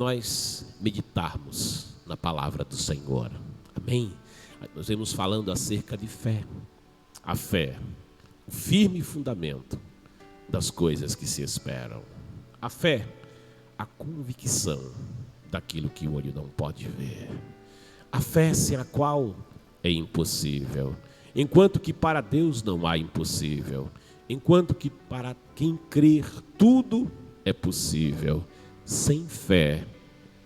nós meditarmos na palavra do Senhor. Amém? Nós vamos falando acerca de fé. A fé, o firme fundamento das coisas que se esperam. A fé, a convicção daquilo que o olho não pode ver. A fé sem a qual é impossível. Enquanto que para Deus não há impossível. Enquanto que para quem crer tudo é possível. Sem fé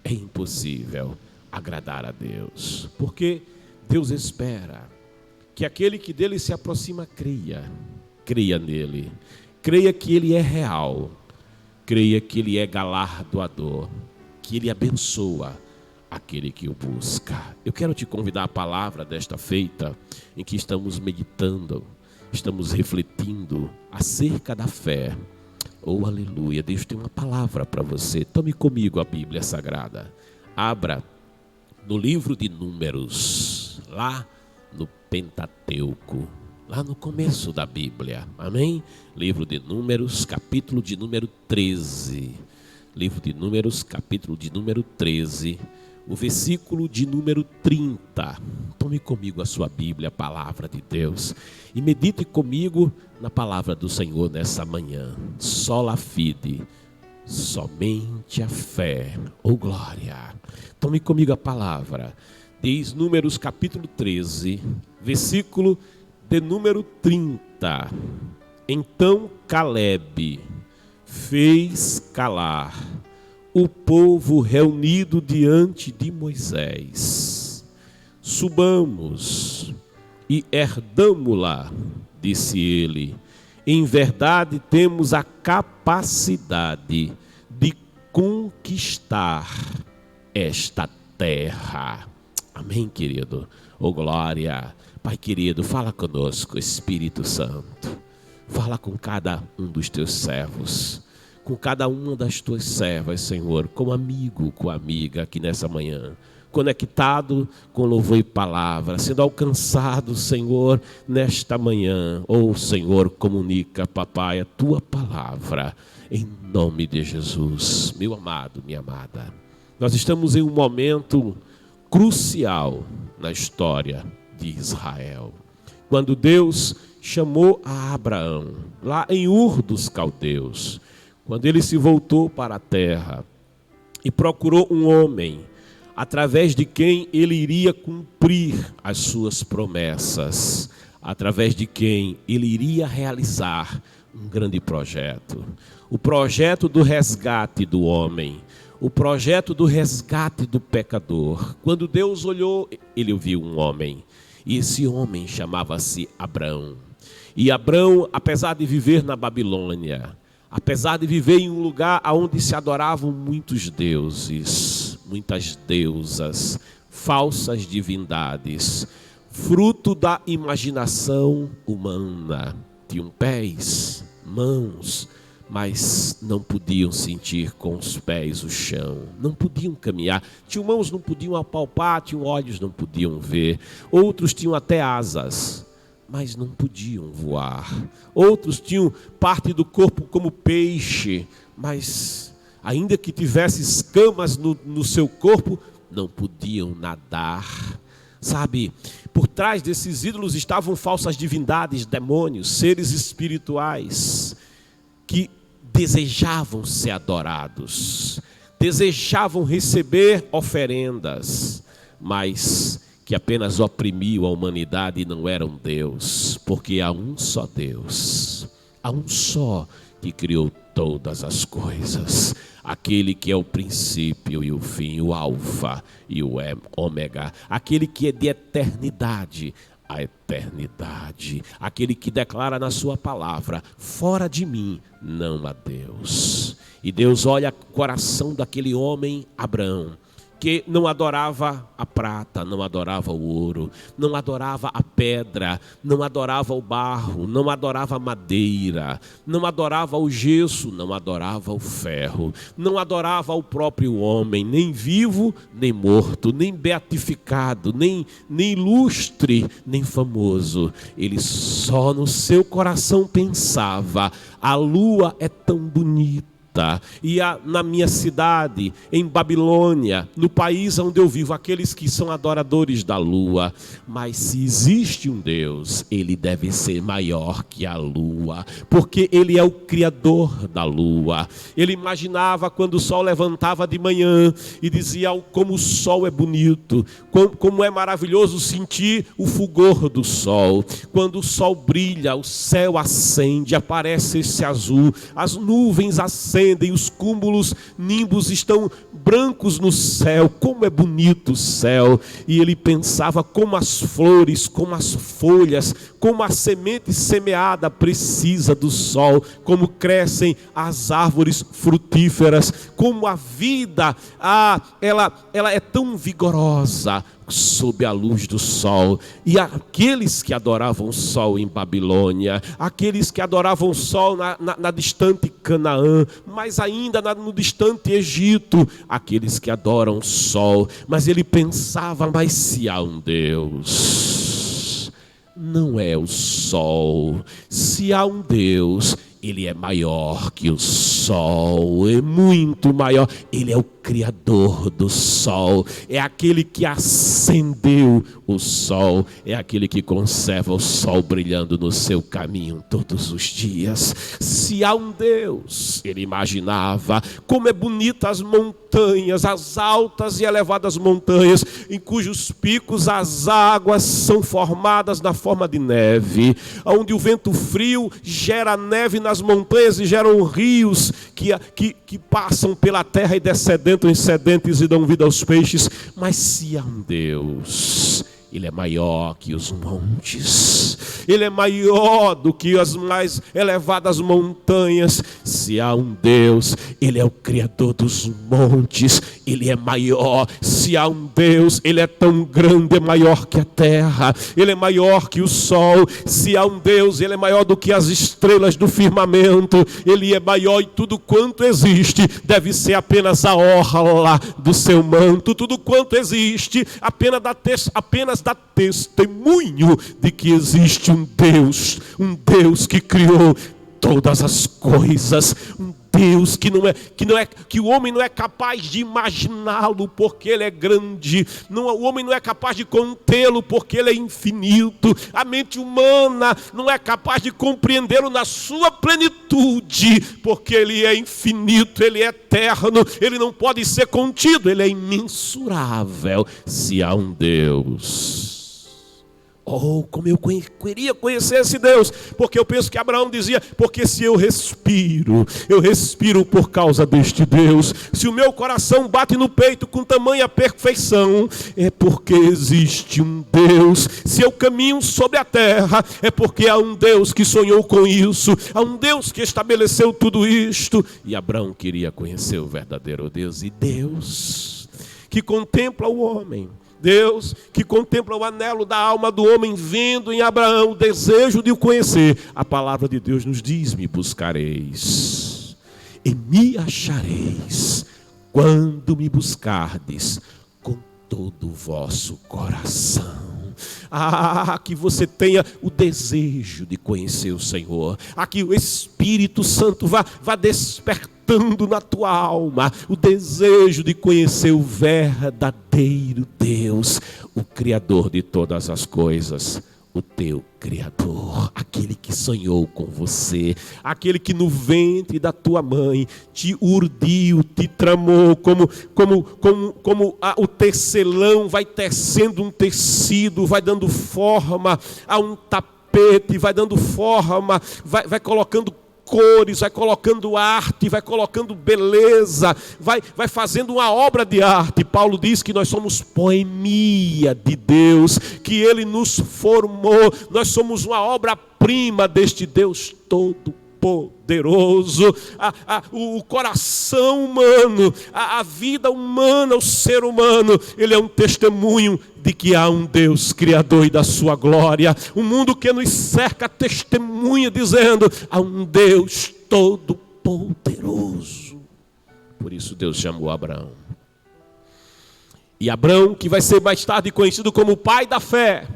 é impossível agradar a Deus. Porque Deus espera que aquele que dele se aproxima creia nele. Creia que ele é real. Creia que ele é galardoador. Que ele abençoa aquele que o busca. Eu quero te convidar à palavra desta feita, em que estamos meditando, estamos refletindo acerca da fé. Oh, aleluia, Deus tem uma palavra para você. Tome comigo a Bíblia Sagrada. Abra no livro de Números, lá no Pentateuco, lá no começo da Bíblia. Amém? Livro de Números, capítulo de número 13. Livro de Números, capítulo de número 13, o versículo de número 30. Tome comigo a sua Bíblia, a palavra de Deus, e medite comigo na palavra do Senhor nessa manhã. Sola fide, somente a fé, oh glória. Tome comigo a palavra. Diz Números capítulo 13, versículo de número 30. Então Calebe fez calar o povo reunido diante de Moisés. Subamos e herdamo-la, disse ele. Em verdade temos a capacidade de conquistar esta terra. Amém, querido? Oh, glória. Pai querido, fala conosco, Espírito Santo. Fala com cada um dos teus servos, com cada uma das tuas servas, Senhor, como amigo, com amiga aqui nessa manhã, conectado com louvor e palavra, sendo alcançado, Senhor, nesta manhã. Oh, Senhor, comunica, papai, a tua palavra, em nome de Jesus. Meu amado, minha amada, nós estamos em um momento crucial na história de Israel, quando Deus chamou a Abraão, lá em Ur dos Caldeus, quando ele se voltou para a terra e procurou um homem, através de quem ele iria cumprir as suas promessas, através de quem ele iria realizar um grande projeto. O projeto do resgate do homem, o projeto do resgate do pecador. Quando Deus olhou, ele viu um homem, e esse homem chamava-se Abrão. E Abrão, apesar de viver na Babilônia, apesar de viver em um lugar onde se adoravam muitos deuses, muitas deusas, falsas divindades, fruto da imaginação humana, tinham pés, mãos, mas não podiam sentir com os pés o chão, não podiam caminhar, tinham mãos, não podiam apalpar, tinham olhos, não podiam ver, outros tinham até asas, mas não podiam voar. Outros tinham parte do corpo como peixe, mas ainda que tivesse escamas no seu corpo, não podiam nadar. Sabe, por trás desses ídolos estavam falsas divindades, demônios, seres espirituais, que desejavam ser adorados, desejavam receber oferendas, mas que apenas oprimiam a humanidade e não eram Deus, porque há um só Deus, há um só que criou todas as coisas, aquele que é o princípio e o fim, o alfa e o ômega, aquele que é de eternidade a eternidade, aquele que declara na sua palavra: fora de mim não há Deus. E Deus olha o coração daquele homem, Abraão, que não adorava a prata, não adorava o ouro, não adorava a pedra, não adorava o barro, não adorava a madeira, não adorava o gesso, não adorava o ferro, não adorava o próprio homem, nem vivo, nem morto, nem beatificado, nem ilustre, nem famoso. Ele só no seu coração pensava: a lua é tão bonita, E na minha cidade, em Babilônia, no país onde eu vivo, aqueles que são adoradores da lua. Mas se existe um Deus, ele deve ser maior que a lua, porque ele é o criador da lua. Ele imaginava quando o sol levantava de manhã e dizia: como o sol é bonito, como é maravilhoso sentir o fulgor do sol. Quando o sol brilha, o céu acende, aparece esse azul, as nuvens acendem, os cúmulos nimbos estão brancos no céu. Como é bonito o céu. E ele pensava como as flores, como as folhas, como a semente semeada precisa do sol, como crescem as árvores frutíferas, como a vida, ela é tão vigorosa sob a luz do sol. E aqueles que adoravam o sol em Babilônia, aqueles que adoravam o sol na distante Canaã, mas ainda no distante Egito, aqueles que adoram o sol. Mas ele pensava: mas se há um Deus, não é o sol. Se há um Deus, ele é maior que o sol, é muito maior. Ele é o Criador do sol, é aquele que acendeu o sol, é aquele que conserva o sol brilhando no seu caminho todos os dias. Se há um Deus, ele imaginava como é bonita as montanhas, as altas e elevadas montanhas, em cujos picos as águas são formadas na forma de neve, onde o vento frio gera neve nas montanhas e geram rios que passam pela terra e descedem em sedentes e dão vida aos peixes. Mas se há um Deus, ele é maior que os montes, ele é maior do que as mais elevadas montanhas. Se há um Deus, ele é o Criador dos montes, ele é maior. Se há um Deus, ele é tão grande, é maior que a terra, ele é maior que o sol. Se há um Deus, ele é maior do que as estrelas do firmamento, ele é maior, e tudo quanto existe deve ser apenas a orla do seu manto. Tudo quanto existe apenas dá testemunho de que existe um Deus que criou todas as coisas, um Deus que o homem não é capaz de imaginá-lo porque ele é grande, o homem não é capaz de contê-lo porque ele é infinito, a mente humana não é capaz de compreendê-lo na sua plenitude, porque ele é infinito, ele é eterno, ele não pode ser contido, ele é imensurável. Se há um Deus, como eu queria conhecer esse Deus, porque eu penso que Abraão dizia: porque se eu respiro por causa deste Deus. Se o meu coração bate no peito com tamanha perfeição, é porque existe um Deus. Se eu caminho sobre a terra, é porque há um Deus que sonhou com isso, há um Deus que estabeleceu tudo isto. E Abraão queria conhecer o verdadeiro Deus, e Deus que contempla o homem, Deus que contempla o anelo da alma do homem, vendo em Abraão o desejo de o conhecer. A palavra de Deus nos diz: me buscareis e me achareis quando me buscardes com todo o vosso coração. Que você tenha o desejo de conhecer o Senhor, que o Espírito Santo vá despertando na tua alma o desejo de conhecer o verdadeiro Deus, o Criador de todas as coisas, o teu Criador, aquele que sonhou com você, aquele que no ventre da tua mãe te urdiu, te tramou, como o tecelão vai tecendo um tecido, vai dando forma a um tapete, vai dando forma, vai colocando cores, vai colocando arte, vai colocando beleza, vai fazendo uma obra de arte. Paulo diz que nós somos poemia de Deus, que Ele nos formou, nós somos uma obra-prima deste Deus todo-poderoso. O coração humano, a vida humana, o ser humano, ele é um testemunho de que há um Deus Criador e da sua glória. O mundo que nos cerca testemunha dizendo: há um Deus todo-poderoso. Por isso Deus chamou Abraão. E Abraão, que vai ser mais tarde conhecido como o pai da fé.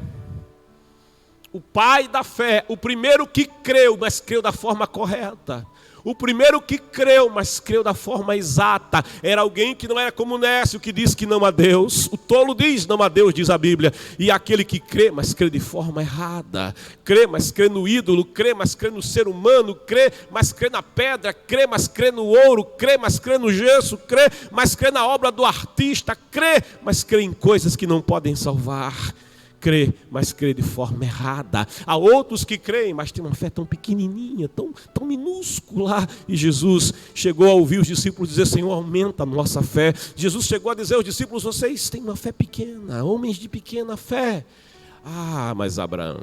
O pai da fé, o primeiro que creu, mas creu da forma correta. O primeiro que creu, mas creu da forma exata, era alguém que não era como Nécio, que diz que não há Deus. O tolo diz não há Deus, diz a Bíblia. E aquele que crê, mas crê de forma errada. Crê, mas crê no ídolo. Crê, mas crê no ser humano. Crê, mas crê na pedra. Crê, mas crê no ouro. Crê, mas crê no gesso. Crê, mas crê na obra do artista. Crê, mas crê em coisas que não podem salvar. Crê, mas crê de forma errada. Há outros que creem, mas têm uma fé tão pequenininha, tão minúscula. E Jesus chegou a ouvir os discípulos dizer: Senhor, aumenta a nossa fé. Jesus chegou a dizer aos discípulos: vocês têm uma fé pequena, homens de pequena fé. Mas Abraão,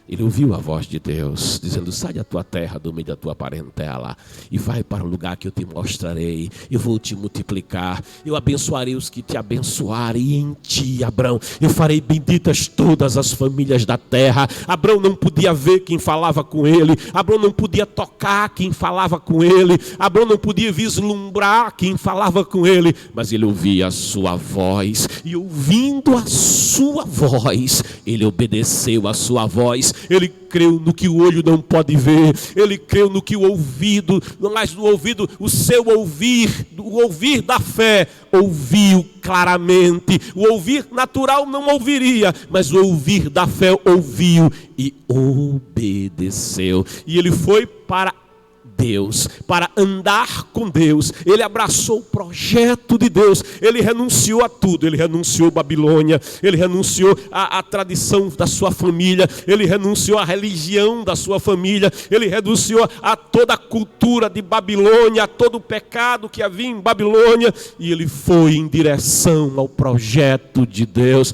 ele ouviu a voz de Deus, dizendo: sai da tua terra, do meio da tua parentela, e vai para o lugar que eu te mostrarei. Eu vou te multiplicar, eu abençoarei os que te abençoarem, e em ti, Abraão, eu farei benditas todas as famílias da terra. Abraão não podia ver quem falava com ele, Abraão não podia tocar quem falava com ele, Abraão não podia vislumbrar quem falava com ele, mas ele ouvia a sua voz, e ouvindo a sua voz, ele obedeceu a sua voz. Ele creu no que o olho não pode ver, ele creu no que o ouvido, mas no ouvido, o seu ouvir, o ouvir da fé, ouviu claramente. O ouvir natural não ouviria, mas o ouvir da fé ouviu e obedeceu. E ele foi para Deus, para andar com Deus. Ele abraçou o projeto de Deus. Ele renunciou a tudo. Ele renunciou a Babilônia, ele renunciou à tradição da sua família, ele renunciou à religião da sua família, ele renunciou a toda a cultura de Babilônia, a todo o pecado que havia em Babilônia, e ele foi em direção ao projeto de Deus.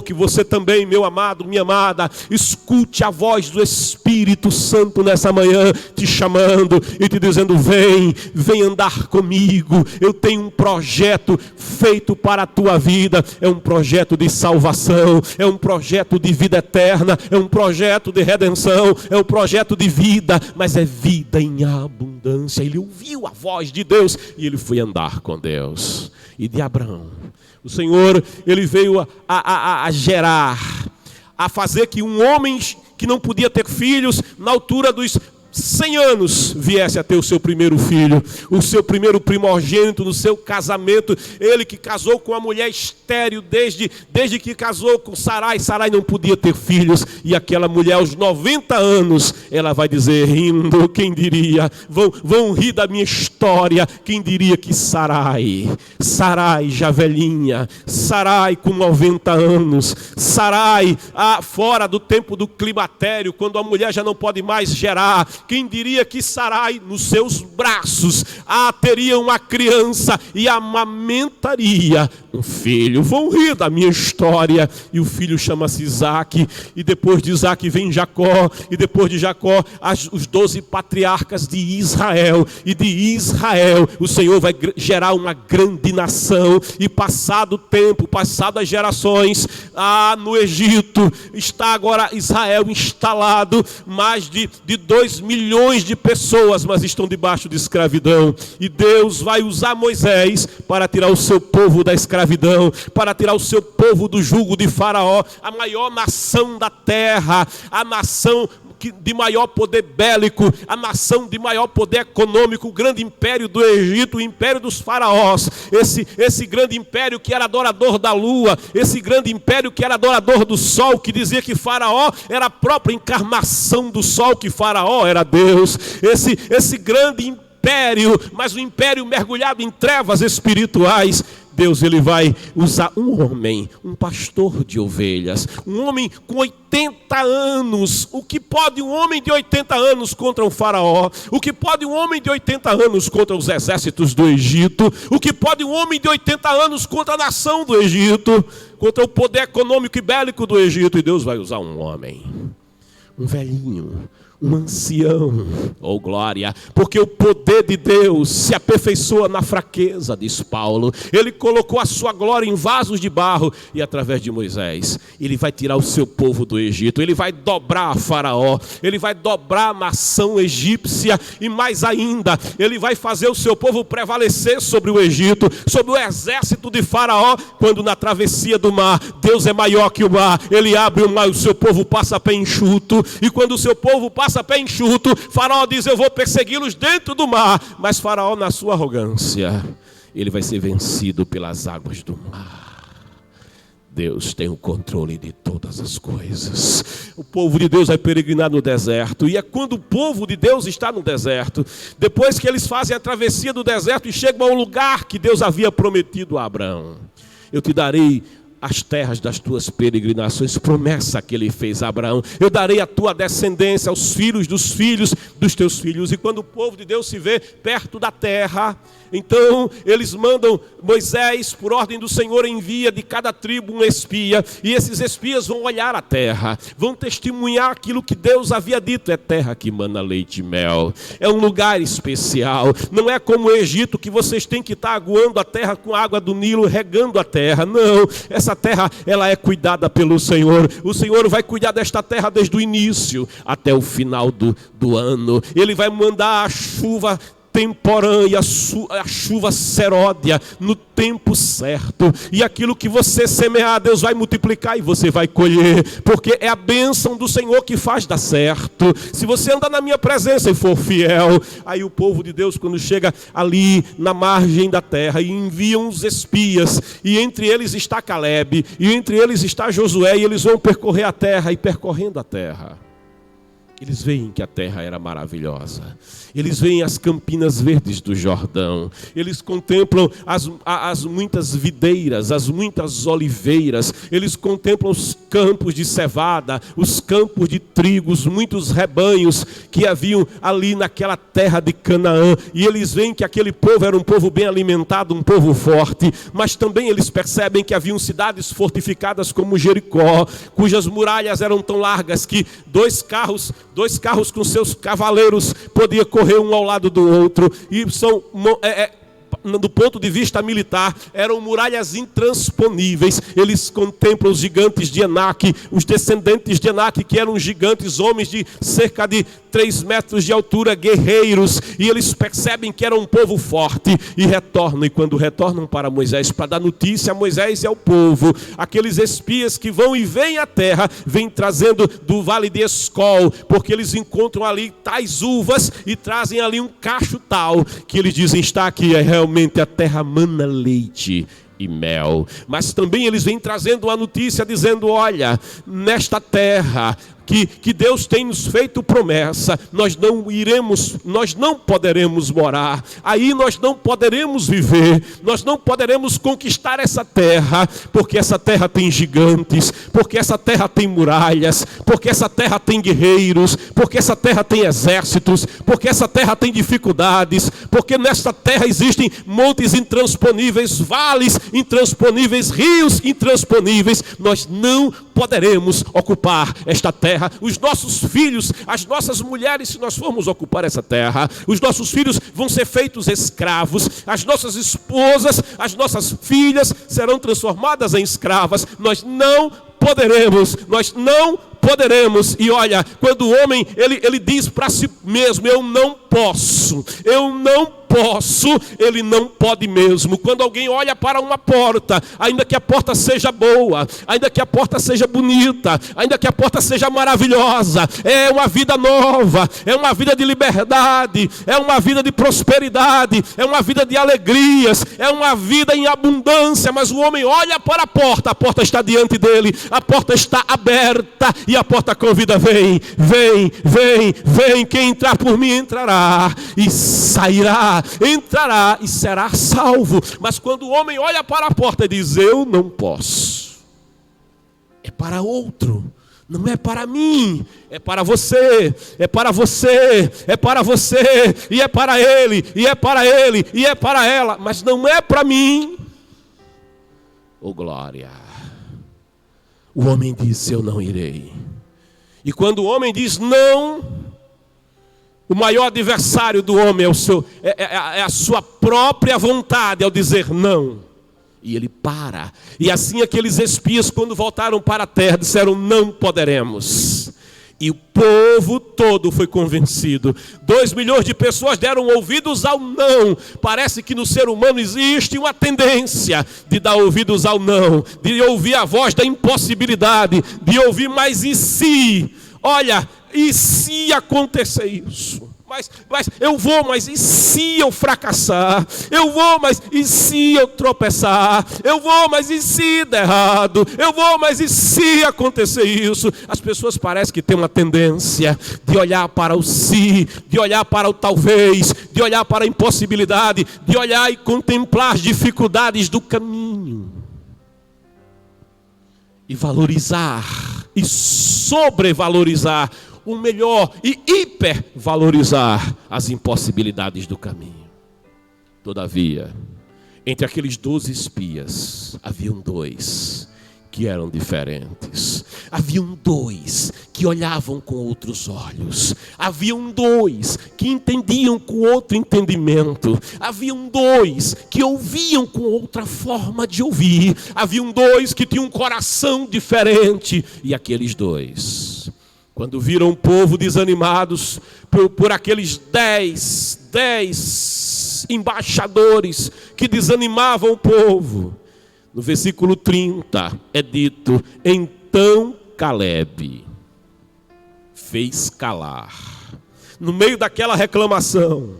Que você também, meu amado, minha amada, escute a voz do Espírito Santo nessa manhã, te chamando e te dizendo: vem andar comigo. Eu tenho um projeto feito para a tua vida. É um projeto de salvação, é um projeto de vida eterna, é um projeto de redenção, é um projeto de vida, mas é vida em abundância. Ele ouviu a voz de Deus e ele foi andar com Deus. E de Abraão, o Senhor, ele veio a gerar, a fazer que um homem que não podia ter filhos, na altura dos 100 anos, viesse a ter o seu primeiro filho, o seu primeiro primogênito no seu casamento. Ele que casou com uma mulher estéril desde que casou com Sarai. Sarai não podia ter filhos, e aquela mulher aos 90 anos, ela vai dizer rindo, quem diria, vão rir da minha história, quem diria que Sarai já velhinha, Sarai com 90 anos, Sarai fora do tempo do climatério, quando a mulher já não pode mais gerar, quem diria que Sarai nos seus braços teria uma criança e amamentaria um filho. Vão rir da minha história. E o filho chama-se Isaque, e depois de Isaque vem Jacó, e depois de Jacó os 12 patriarcas de Israel, e de Israel o Senhor vai gerar uma grande nação. E passado o tempo, passado as gerações, no Egito está agora Israel instalado, mais de 2 milhões de pessoas, mas estão debaixo de escravidão. E Deus vai usar Moisés para tirar o seu povo da escravidão, para tirar o seu povo do jugo de Faraó, a maior nação da terra, a nação de maior poder bélico, a nação de maior poder econômico, o grande império do Egito, o império dos faraós, esse grande império que era adorador da lua, esse grande império que era adorador do sol, que dizia que Faraó era a própria encarnação do sol, que Faraó era Deus, esse grande império, mas um império mergulhado em trevas espirituais. Deus, ele vai usar um homem, um pastor de ovelhas, um homem com 80 anos. O que pode um homem de 80 anos contra o faraó? O que pode um homem de 80 anos contra os exércitos do Egito? O que pode um homem de 80 anos contra a nação do Egito? Contra o poder econômico e bélico do Egito? E Deus vai usar um homem, um velhinho, um ancião, glória, porque o poder de Deus se aperfeiçoa na fraqueza, diz Paulo. Ele colocou a sua glória em vasos de barro, e através de Moisés, ele vai tirar o seu povo do Egito, ele vai dobrar Faraó, ele vai dobrar a nação egípcia, e mais ainda, ele vai fazer o seu povo prevalecer sobre o Egito, sobre o exército de Faraó. Quando na travessia do mar, Deus é maior que o mar, ele abre o mar, o seu povo passa a pé enxuto, e quando o seu povo passa passa pé enxuto. Faraó diz: eu vou persegui-los dentro do mar. Mas Faraó, na sua arrogância, ele vai ser vencido pelas águas do mar. Deus tem o controle de todas as coisas. O povo de Deus vai peregrinar no deserto. E é quando o povo de Deus está no deserto, depois que eles fazem a travessia do deserto e chegam ao lugar que Deus havia prometido a Abraão: eu te darei as terras das tuas peregrinações, promessa que ele fez a Abraão. Eu darei a tua descendência aos filhos dos teus filhos. E quando o povo de Deus se vê perto da terra, então eles mandam Moisés, por ordem do Senhor, envia de cada tribo um espia. E esses espias vão olhar a terra, vão testemunhar aquilo que Deus havia dito. É terra que mana leite e mel. É um lugar especial. Não é como o Egito, que vocês têm que estar aguando a terra com a água do Nilo, regando a terra. Não, essa terra, ela é cuidada pelo Senhor. O Senhor vai cuidar desta terra desde o início até o final do ano. Ele vai mandar a chuva temporânea, a chuva seródia no tempo certo. E aquilo que você semear, Deus vai multiplicar e você vai colher, porque é a bênção do Senhor que faz dar certo. Se você andar na minha presença e for fiel. Aí o povo de Deus, quando chega ali na margem da terra, e enviam os espias, e entre eles está Caleb, e entre eles está Josué, e eles vão percorrer a terra. E percorrendo a terra, eles veem que a terra era maravilhosa. Eles veem as campinas verdes do Jordão. Eles contemplam as muitas videiras, as muitas oliveiras. Eles contemplam os campos de cevada, os campos de trigo, os muitos rebanhos que haviam ali naquela terra de Canaã. E eles veem que aquele povo era um povo bem alimentado, um povo forte. Mas também eles percebem que haviam cidades fortificadas como Jericó, cujas muralhas eram tão largas que dois carros com seus cavaleiros podiam correr um ao lado do outro. E são, do ponto de vista militar, eram muralhas intransponíveis. Eles contemplam os gigantes de Enaque, os descendentes de Enaque, que eram gigantes, homens de cerca de 3 metros de altura, guerreiros. E eles percebem que era um povo forte e retornam. E quando retornam para Moisés, para dar notícia a Moisés e ao povo, aqueles espias que vão e vêm à terra, vêm trazendo do vale de Escol, porque eles encontram ali tais uvas e trazem ali um cacho tal, que eles dizem: está aqui, é realmente a terra mana leite e mel. Mas também eles vêm trazendo a notícia dizendo: olha, nesta terra que Deus tem nos feito promessa, nós não poderemos morar, aí nós não poderemos viver, nós não poderemos conquistar essa terra, porque essa terra tem gigantes, porque essa terra tem muralhas, porque essa terra tem guerreiros, porque essa terra tem exércitos, porque essa terra tem dificuldades, porque nesta terra existem montes intransponíveis, vales intransponíveis, rios intransponíveis. Nós não poderemos ocupar esta terra. Os nossos filhos, as nossas mulheres, se nós formos ocupar essa terra, os nossos filhos vão ser feitos escravos, as nossas esposas, as nossas filhas serão transformadas em escravas. Nós não poderemos. E olha, quando o homem ele diz para si mesmo: eu não posso, ele não pode mesmo. Quando alguém olha para uma porta, ainda que a porta seja boa, ainda que a porta seja bonita, ainda que a porta seja maravilhosa, é uma vida nova, é uma vida de liberdade, é uma vida de prosperidade, é uma vida de alegrias, é uma vida em abundância. Mas o homem olha para a porta está diante dele, a porta está aberta e a porta convida: vem, quem entrar por mim entrará e sairá, entrará e será salvo. Mas quando o homem olha para a porta e diz: eu não posso, é para outro, não é para mim, é para você, é para você, é para você, e é para ele, e é para ele, e é para ela, mas não é para mim. Oh glória! O homem disse: eu não irei. E quando o homem diz não, o maior adversário do homem é a sua própria vontade ao dizer não. E ele para. E assim aqueles espias, quando voltaram para a terra, disseram: não poderemos. E o povo todo foi convencido. 2 milhões de pessoas deram ouvidos ao não. Parece que no ser humano existe uma tendência de dar ouvidos ao não, de ouvir a voz da impossibilidade, de ouvir mais e se. Olha, e se acontecer isso? Mas eu vou, mas e se eu fracassar? Eu vou, mas e se eu tropeçar? Eu vou, mas e se der errado? Eu vou, mas e se acontecer isso? As pessoas parecem que têm uma tendência de olhar para o se, de olhar para o talvez, de olhar para a impossibilidade, de olhar e contemplar as dificuldades do caminho. E valorizar, e sobrevalorizar o melhor e hipervalorizar as impossibilidades do caminho. Todavia, entre aqueles 12 espias, haviam 2 que eram diferentes. Haviam 2 que olhavam com outros olhos. Haviam 2 que entendiam com outro entendimento. Haviam 2 que ouviam com outra forma de ouvir. Haviam 2 que tinham um coração diferente. E aqueles 2, quando viram o povo desanimados por aqueles 10 embaixadores que desanimavam o povo, no versículo 30 é dito: então Caleb fez calar. No meio daquela reclamação,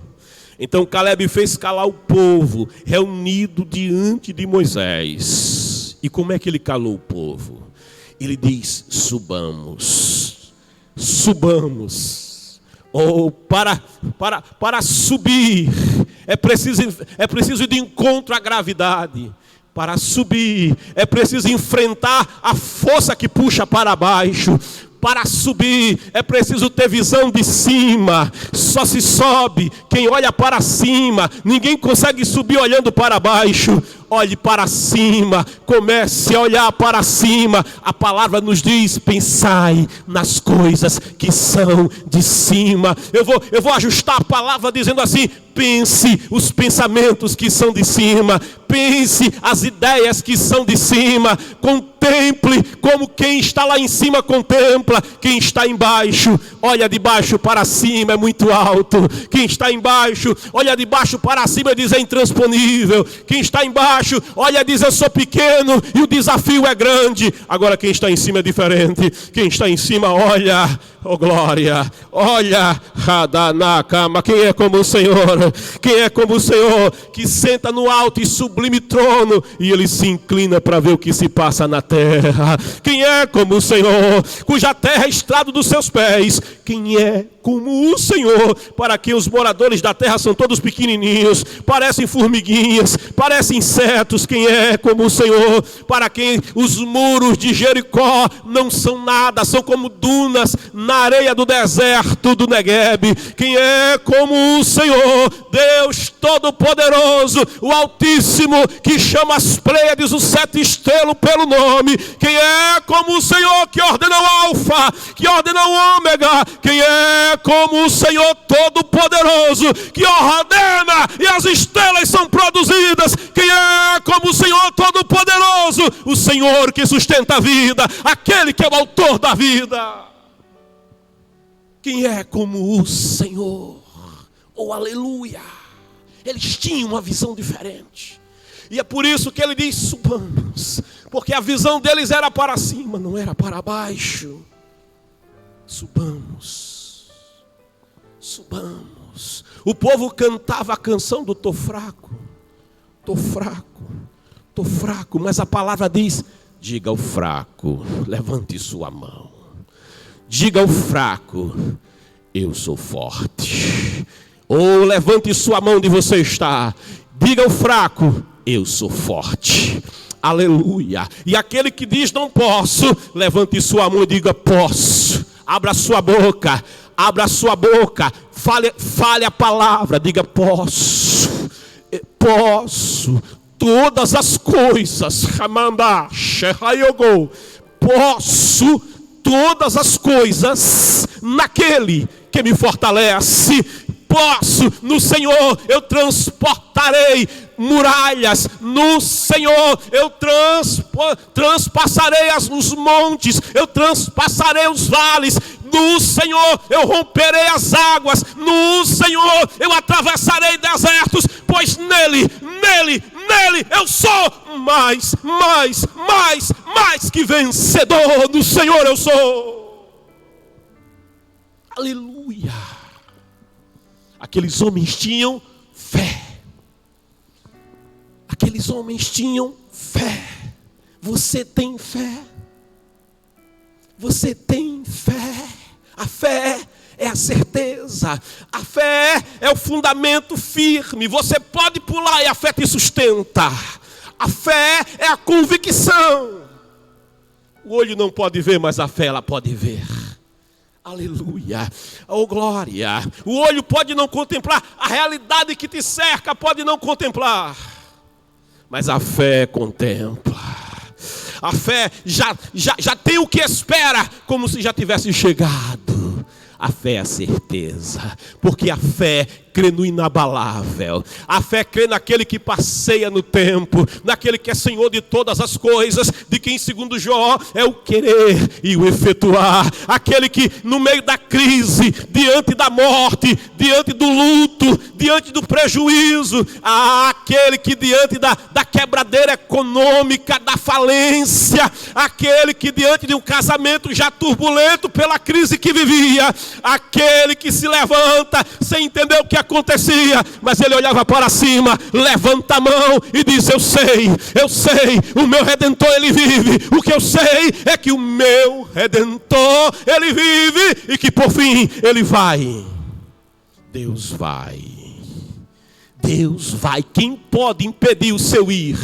então Caleb fez calar o povo reunido diante de Moisés. E como é que ele calou o povo? Ele diz: subamos. Ou para subir é preciso ir de encontro à gravidade. Para subir é preciso enfrentar a força que puxa para baixo. Para subir é preciso ter visão de cima. Só se sobe quem olha para cima. Ninguém consegue subir olhando para baixo. Olhe para cima, comece a olhar para cima. A palavra nos diz: pensai nas coisas que são de cima. Eu vou ajustar a palavra dizendo assim: pense os pensamentos que são de cima. Pense as ideias que são de cima. Contemple como quem está lá em cima contempla. Quem está embaixo, olha de baixo para cima, é muito alto. Quem está embaixo, olha de baixo para cima e diz: é intransponível. Quem está embaixo, olha e diz: eu sou pequeno e o desafio é grande. Agora quem está em cima é diferente. Quem está em cima olha, oh glória, olha, Radanakama. Quem é como o Senhor? Quem é como o Senhor, que senta no alto e sublime trono e ele se inclina para ver o que se passa na terra? Quem é como o Senhor, cuja terra é estrado dos seus pés? Quem é como o Senhor, para quem os moradores da terra são todos pequenininhos, parecem formiguinhas, parecem insetos? Quem é como o Senhor, para quem os muros de Jericó não são nada, são como dunas na areia do deserto do Neguebe? Quem é como o Senhor, Deus Todo-Poderoso, o Altíssimo, que chama as Pleiades, os 7 estrelas pelo nome? Quem é como o Senhor, que ordena o Alfa, que ordena o Ômega? Quem é como o Senhor Todo-Poderoso, que ordena e as estrelas são produzidas? Quem é como o Senhor Todo-Poderoso, o Senhor que sustenta a vida, aquele que é o autor da vida? Quem é como o Senhor? Oh, aleluia! Eles tinham uma visão diferente. E é por isso que ele diz: subamos. Porque a visão deles era para cima, não era para baixo. Subamos. Subamos. O povo cantava a canção do tô fraco. Tô fraco. Tô fraco. Mas a palavra diz: diga ao fraco, levante sua mão. Diga ao fraco: eu sou forte. Ou levante sua mão onde você está. Diga ao fraco: eu sou forte. Aleluia. E aquele que diz não posso, levante sua mão e diga: posso. Abra sua boca. Abra sua boca. Fale a palavra. Diga: posso. Posso. Todas as coisas. Posso todas as coisas naquele que me fortalece. Posso, no Senhor eu transportarei muralhas. No Senhor eu transpassarei os montes, eu transpassarei os vales. No Senhor eu romperei as águas. No Senhor eu atravessarei desertos, pois nele eu sou mais que vencedor. No Senhor eu sou. Aleluia! Aqueles homens tinham fé. Aqueles homens tinham fé. Você tem fé? Você tem fé? A fé é a certeza. A fé é o fundamento firme. Você pode pular e a fé te sustenta. A fé é a convicção. O olho não pode ver, mas a fé ela pode ver. Aleluia, oh glória. O olho pode não contemplar, a realidade que te cerca pode não contemplar, mas a fé contempla. A fé já tem o que espera, como se já tivesse chegado. A fé é a certeza, porque a fé crê no inabalável. A fé crê naquele que passeia no tempo, naquele que é Senhor de todas as coisas, de quem, segundo Jó, é o querer e o efetuar. Aquele que no meio da crise, diante da morte, diante do luto, diante do prejuízo, aquele que diante da quebradeira econômica, da falência, aquele que diante de um casamento já turbulento pela crise que vivia, aquele que se levanta sem entender o que acontecia, mas ele olhava para cima, levanta a mão e diz: eu sei, o meu Redentor ele vive. O que eu sei é que o meu Redentor ele vive e que por fim ele vai. Deus vai. Deus vai. Quem pode impedir o seu ir?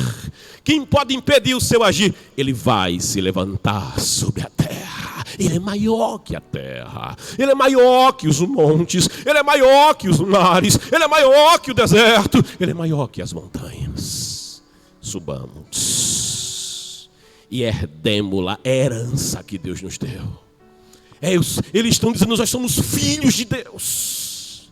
Quem pode impedir o seu agir? Ele vai se levantar sobre a terra. Ele é maior que a terra. Ele é maior que os montes. Ele é maior que os mares. Ele é maior que o deserto. Ele é maior que as montanhas. Subamos e herdemos-la, a herança que Deus nos deu. Eles estão dizendo: nós somos filhos de Deus.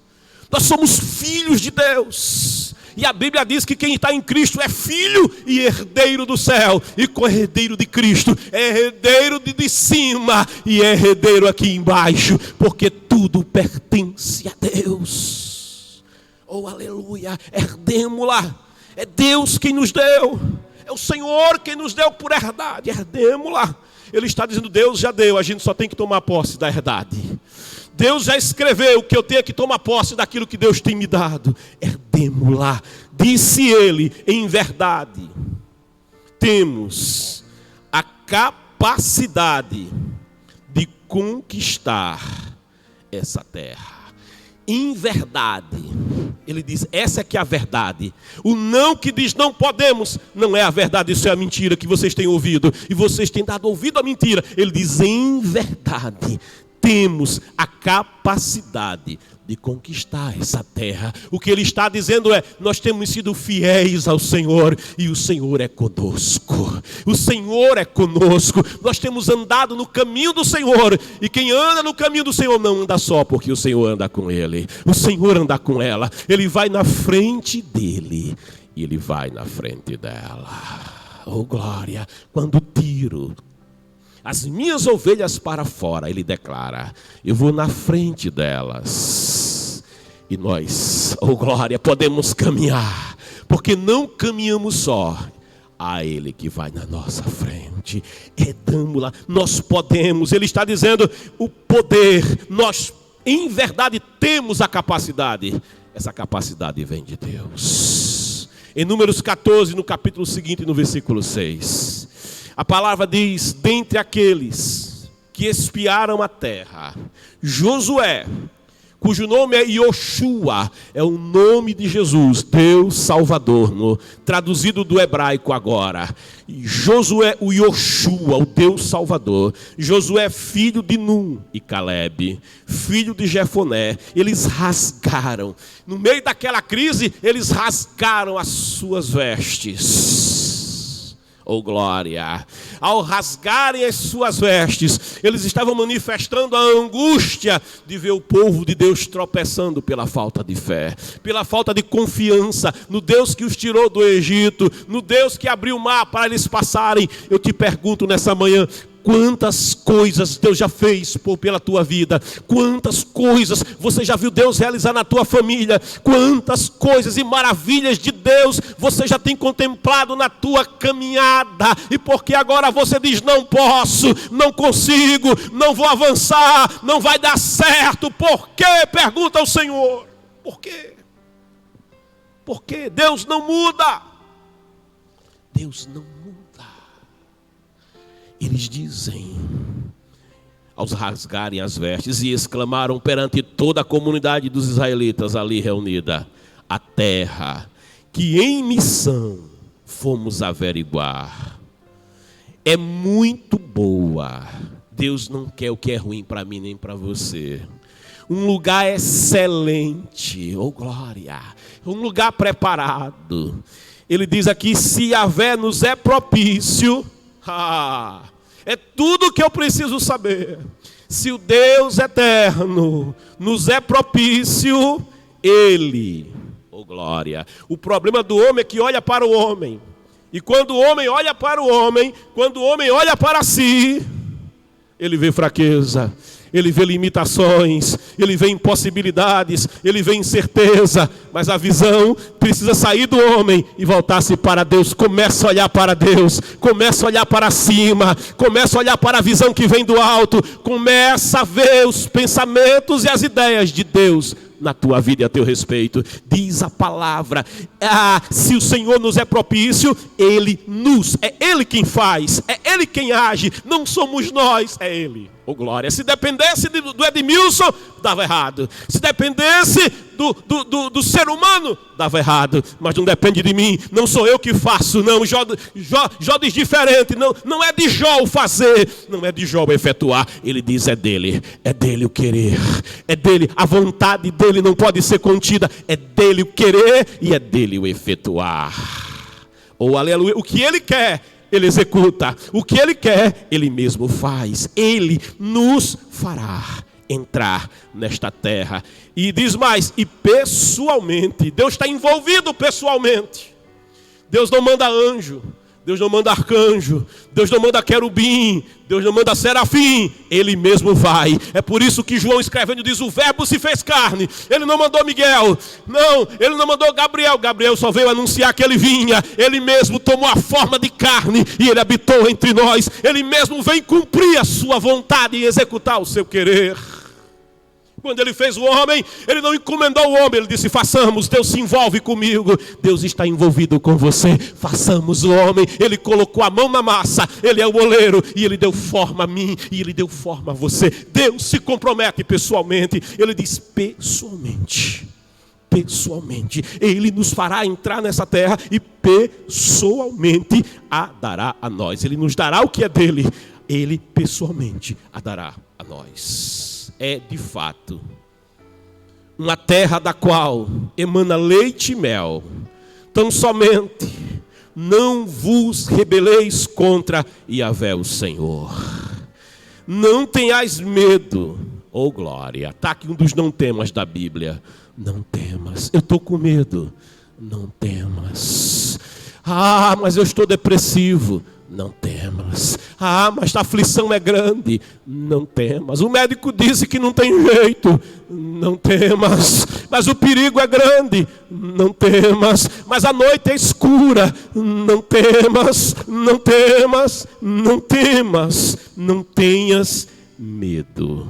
Nós somos filhos de Deus. E a Bíblia diz que quem está em Cristo é filho e herdeiro do céu. E co-herdeiro de Cristo é herdeiro de cima e é herdeiro aqui embaixo. Porque tudo pertence a Deus. Oh, aleluia. Herdemos-la. É Deus quem nos deu. É o Senhor quem nos deu por herdade. Herdemos-la. Ele está dizendo: Deus já deu, a gente só tem que tomar posse da herdade. Deus já escreveu que eu tenho que tomar posse daquilo que Deus tem me dado. Herdemos-la. Disse ele: em verdade, temos a capacidade de conquistar essa terra. Em verdade, ele diz, essa é que é a verdade. O não que diz não podemos, não é a verdade, isso é a mentira que vocês têm ouvido. E vocês têm dado ouvido à mentira. Ele diz: em verdade, temos a capacidade de conquistar essa terra. O que ele está dizendo é: nós temos sido fiéis ao Senhor e o Senhor é conosco. O Senhor é conosco. Nós temos andado no caminho do Senhor. E quem anda no caminho do Senhor não anda só, porque o Senhor anda com ele. O Senhor anda com ela. Ele vai na frente dele e ele vai na frente dela. Oh glória! Quando tiro as minhas ovelhas para fora, ele declara: eu vou na frente delas. E nós, oh glória, podemos caminhar, porque não caminhamos só. Há ele que vai na nossa frente. Herdamos-la, nós podemos. Ele está dizendo: o poder, nós em verdade temos a capacidade. Essa capacidade vem de Deus. Em Números 14, no capítulo seguinte, no versículo 6. A palavra diz: dentre aqueles que espiaram a terra, Josué, cujo nome é Yoshua, é o nome de Jesus, Deus Salvador, traduzido do hebraico agora. Josué, o Yoshua, o Deus Salvador. Josué, filho de Nun e Caleb, filho de Jefoné. Eles rasgaram, no meio daquela crise, eles rasgaram as suas vestes. Oh glória! Ao rasgarem as suas vestes, eles estavam manifestando a angústia de ver o povo de Deus tropeçando pela falta de fé, pela falta de confiança no Deus que os tirou do Egito, no Deus que abriu o mar para eles passarem. Eu te pergunto nessa manhã: Quantas coisas Deus já fez pela tua vida. Quantas coisas você já viu Deus realizar na tua família. Quantas coisas e maravilhas de Deus você já tem contemplado na tua caminhada. E porque agora você diz: não posso, não consigo, não vou avançar, não vai dar certo. Por quê? Pergunta ao Senhor. Por quê? Porque Deus não muda. Deus não muda. Eles dizem, aos rasgarem as vestes, e exclamaram perante toda a comunidade dos israelitas ali reunida: a terra que em missão fomos averiguar é muito boa. Deus não quer o que é ruim para mim nem para você. Um lugar excelente, oh glória, um lugar preparado. Ele diz aqui: se Yahvé nos é propício, é tudo que eu preciso saber. Se o Deus eterno nos é propício, Ele, oh glória. O problema do homem é que olha para o homem. E quando o homem olha para o homem, quando o homem olha para si, ele vê fraqueza, ele vê limitações, ele vê impossibilidades, ele vê incerteza. Mas a visão precisa sair do homem e voltar-se para Deus. Começa a olhar para Deus, começa a olhar para cima, começa a olhar para a visão que vem do alto, começa a ver os pensamentos e as ideias de Deus na tua vida e a teu respeito. Diz a palavra: se o Senhor nos é propício, é Ele quem faz, é Ele quem age, não somos nós, é Ele. Oh glória. Se dependesse do Edmilson, dava errado. Se dependesse do ser humano, dava errado. Mas não depende de mim, não sou eu que faço, não. Jó diz diferente, não é de Jó o fazer, não é de Jó o efetuar. Ele diz: é dele o querer, é dele, a vontade dele não pode ser contida, é dele o querer e é dele o efetuar. Oh aleluia. O que ele quer, Ele executa. O que Ele quer, Ele mesmo faz. Ele nos fará entrar nesta terra. E diz mais: e pessoalmente. Deus está envolvido pessoalmente. Deus não manda anjo, Deus não manda arcanjo, Deus não manda querubim, Deus não manda serafim, Ele mesmo vai. É por isso que João escrevendo diz: o verbo se fez carne. Ele não mandou Miguel, não, ele não mandou Gabriel. Gabriel só veio anunciar que ele vinha. Ele mesmo tomou a forma de carne e ele habitou entre nós. Ele mesmo vem cumprir a sua vontade e executar o seu querer. Quando ele fez o homem, ele não encomendou o homem, ele disse: façamos. Deus se envolve comigo, Deus está envolvido com você. Façamos o homem. Ele colocou a mão na massa, ele é o oleiro, e ele deu forma a mim, e ele deu forma a você. Deus se compromete pessoalmente. Ele diz: pessoalmente, Ele nos fará entrar nessa terra e pessoalmente a dará a nós. Ele nos dará o que é dele, Ele pessoalmente a dará a nós. É de fato uma terra da qual emana leite e mel. Tão somente não vos rebeleis contra Yahvé o Senhor. Não tenhais medo, oh glória. Está aqui um dos não temas da Bíblia. Não temas. Eu estou com medo. Não temas. Mas eu estou depressivo. Não temas. Mas a aflição é grande. Não temas. O médico disse que não tem jeito. Não temas. Mas o perigo é grande. Não temas. Mas a noite é escura. Não temas. Não temas. Não temas. Não tenhas medo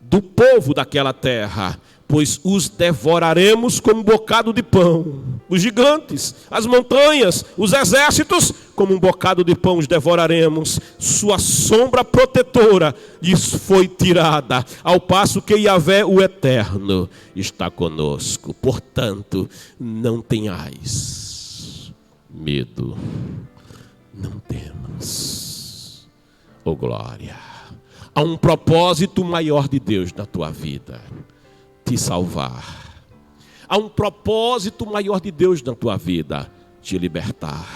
do povo daquela terra, pois os devoraremos como um bocado de pão. Os gigantes, as montanhas, os exércitos, como um bocado de pão os devoraremos. Sua sombra protetora lhes foi tirada, ao passo que Yahvé, o Eterno, está conosco. Portanto, não tenhais medo. Não temas. Oh glória. Há um propósito maior de Deus na tua vida: te salvar. Há um propósito maior de Deus na tua vida: te libertar.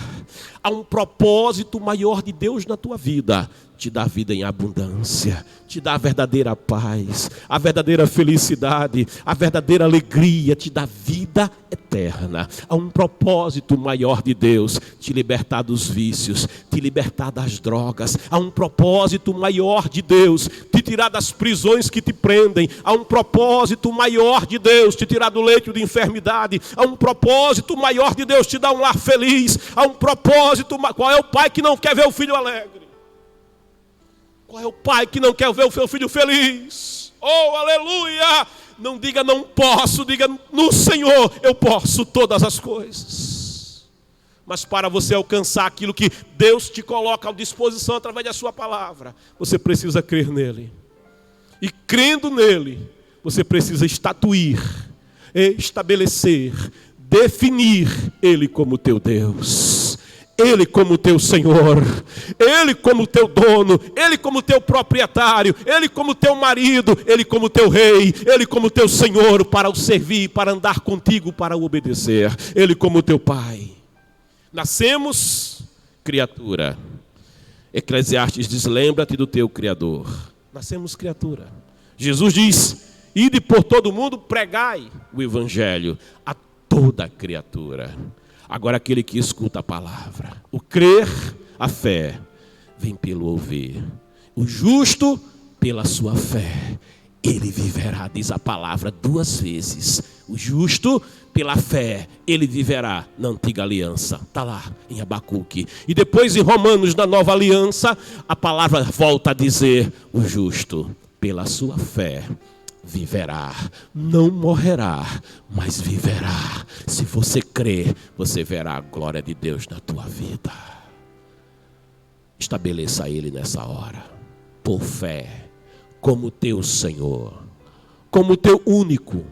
Há um propósito maior de Deus na tua vida. Te dá vida em abundância, te dá a verdadeira paz, a verdadeira felicidade, a verdadeira alegria, te dá vida eterna. Há um propósito maior de Deus, te libertar dos vícios, te libertar das drogas. Há um propósito maior de Deus, te tirar das prisões que te prendem. Há um propósito maior de Deus, te tirar do leito de enfermidade. Há um propósito maior de Deus, te dar um lar feliz. Há um propósito. Qual é o pai que não quer ver o filho alegre? Qual é o pai que não quer ver o seu filho feliz? Oh, aleluia! Não diga não posso, diga no Senhor eu posso todas as coisas. Mas para você alcançar aquilo que Deus te coloca à disposição através da sua palavra, você precisa crer nele. E crendo nele, você precisa estatuir, estabelecer, definir ele como teu Deus. Ele como teu Senhor, Ele como teu dono, Ele como teu proprietário, Ele como teu marido, Ele como teu rei, Ele como teu Senhor, para o servir, para andar contigo, para o obedecer. Ele como teu Pai. Nascemos criatura. Eclesiastes diz, lembra-te do teu Criador. Nascemos criatura. Jesus diz, ide por todo mundo, pregai o Evangelho a toda criatura. Agora aquele que escuta a palavra. O crer, a fé, vem pelo ouvir. O justo, pela sua fé, ele viverá, diz a palavra 2 vezes. O justo, pela fé, ele viverá na antiga aliança. Está lá em Abacuque. E depois em Romanos, na nova aliança, a palavra volta a dizer, o justo, pela sua fé, viverá, não morrerá, mas viverá. Se você crer, você verá a glória de Deus na tua vida. Estabeleça Ele nessa hora, por fé, como teu Senhor, como teu único,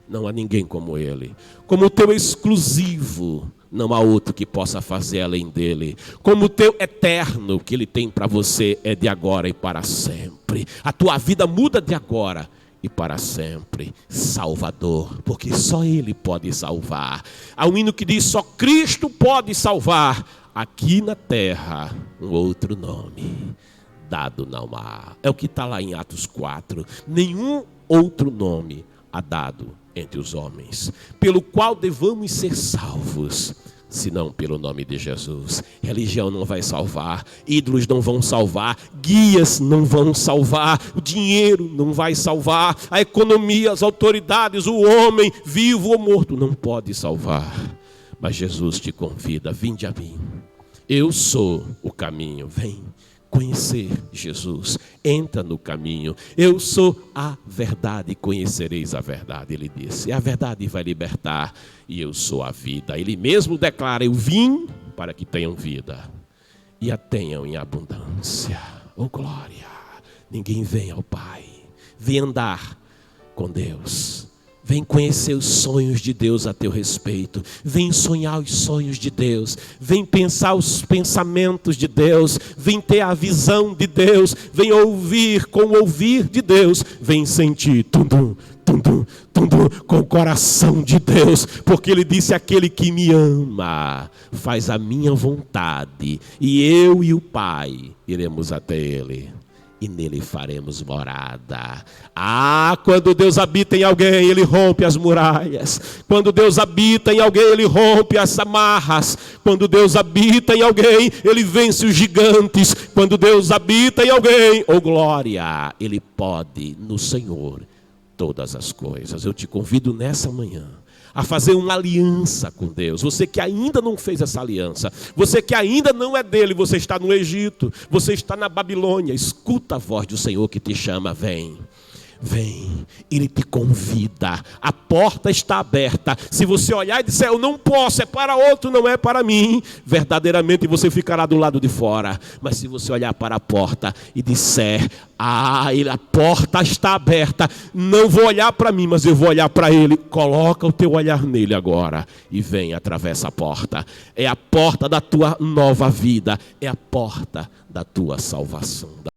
não há ninguém como Ele, como teu exclusivo, não há outro que possa fazer além dele, como teu eterno, que Ele tem para você é de agora e para sempre. A tua vida muda de agora e para sempre. Salvador, porque só Ele pode salvar. Há um hino que diz, só Cristo pode salvar. Aqui na terra, um outro nome dado não há. É o que está lá em Atos 4. Nenhum outro nome há dado entre os homens, pelo qual devamos ser salvos, senão pelo nome de Jesus. Religião não vai salvar, ídolos não vão salvar, guias não vão salvar, o dinheiro não vai salvar, a economia, as autoridades, o homem, vivo ou morto, não pode salvar. Mas Jesus te convida, vinde a mim. Eu sou o caminho, vem conhecer Jesus, entra no caminho. Eu sou a verdade, conhecereis a verdade, ele disse. E a verdade vai libertar, e eu sou a vida. Ele mesmo declara, eu vim para que tenham vida, e a tenham em abundância. Oh glória, ninguém vem ao Pai, vem andar com Deus. Vem conhecer os sonhos de Deus a teu respeito. Vem sonhar os sonhos de Deus. Vem pensar os pensamentos de Deus. Vem ter a visão de Deus. Vem ouvir com o ouvir de Deus. Vem sentir tum-tum, tum-tum, tum-tum, com o coração de Deus. Porque Ele disse, aquele que me ama faz a minha vontade. E eu e o Pai iremos até Ele. E nele faremos morada. Ah, quando Deus habita em alguém, Ele rompe as muralhas. Quando Deus habita em alguém, Ele rompe as amarras. Quando Deus habita em alguém, Ele vence os gigantes. Quando Deus habita em alguém, oh glória, Ele pode no Senhor todas as coisas. Eu te convido nessa manhã a fazer uma aliança com Deus. Você que ainda não fez essa aliança, você que ainda não é dele, você está no Egito, você está na Babilônia, escuta a voz do Senhor que te chama, vem. Vem, Ele te convida, a porta está aberta. Se você olhar e disser, eu não posso, é para outro, não é para mim, verdadeiramente você ficará do lado de fora. Mas se você olhar para a porta e disser, a porta está aberta, não vou olhar para mim, mas eu vou olhar para Ele, coloca o teu olhar nele agora e vem, atravessa a porta. É a porta da tua nova vida, é a porta da tua salvação.